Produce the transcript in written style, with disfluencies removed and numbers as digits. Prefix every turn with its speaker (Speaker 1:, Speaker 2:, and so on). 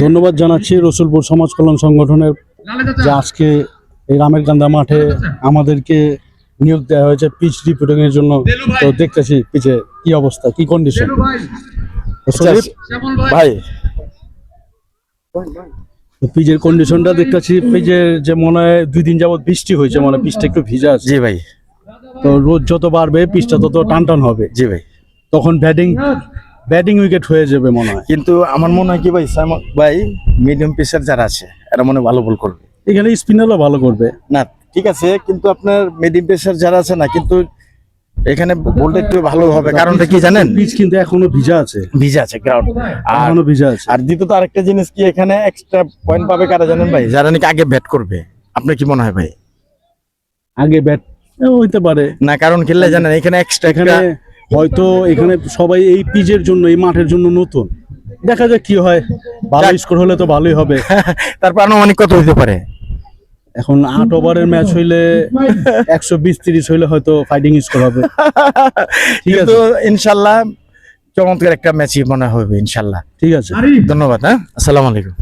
Speaker 1: ধন্যবাদ জানাচ্ছি রসুলপুর সমাজ কল্যাণ সংগঠনের যে আজকে এই রামেরকান্দা মাঠে আমাদেরকে নিয়োগ দেওয়া হয়েছে পিচ রিপোর্টিং এর জন্য। তো দেখতেছি পিচে কি অবস্থা, কি কন্ডিশন।
Speaker 2: ভাই
Speaker 1: পিচের কন্ডিশনটা দেখতেছি, পিচের যে মনে হয় 2 দিন যাবত বৃষ্টি হয়েছে, মানে পিচটা একটু ভিজা আছে।
Speaker 2: জি ভাই।
Speaker 1: তো রোদ যত বাড়বে পিচটা তত টান টান হবে।
Speaker 2: জি ভাই।
Speaker 1: তখন ব্যাটিং উইকেট হয়ে যাবে মনে হয়।
Speaker 2: কিন্তু আমার মনে হয় কি ভাই, ভাই মিডিয়াম পেসার যারা আছে এরা মনে ভালো বল করবে।
Speaker 1: এখানে স্পিনারও ভালো করবে
Speaker 2: না ঠিক আছে, কিন্তু আপনার মিডিয়াম পেসার যারা আছে না, কিন্তু এখানে বলটা একটু ভালো হবে। কারণটা কি জানেন?
Speaker 1: পিচ কিন্তু এখনো ভিজা আছে,
Speaker 2: গ্রাউন্ড
Speaker 1: এখনো ভিজা আছে।
Speaker 2: আর দ্বিতীয়ত আরেকটা জিনিস কি, এখানে এক্সট্রা পয়েন্ট পাবে কারা জানেন ভাই? যারা নাকি আগে ব্যাট করবে। আপনার কি মনে হয় ভাই?
Speaker 1: আগে ব্যাট হইতে পারে
Speaker 2: না, কারণ খেললে জানেন এখানে এক্সট্রা
Speaker 1: এখানে হয়তো এখানে সবাই এই পিচের জন্য, এই মাঠের জন্য নতুন। দেখা যাক কি হয়, ভালো স্কোর হলে তো ভালোই হবে।
Speaker 2: তারপর আনুমানিক কত হইতে পারে?
Speaker 1: এখন 8 ওভারের ম্যাচ হইলে 120-30 হইলে হয়তো ফাইটিং স্কোর হবে। ঠিক আছে,
Speaker 2: কিন্তু ইনশাল্লাহ চমৎকার একটা ম্যাচই মনে হবে ইনশাল্লাহ।
Speaker 1: ঠিক আছে,
Speaker 2: ধন্যবাদ। হ্যাঁ, আসসালামু আলাইকুম।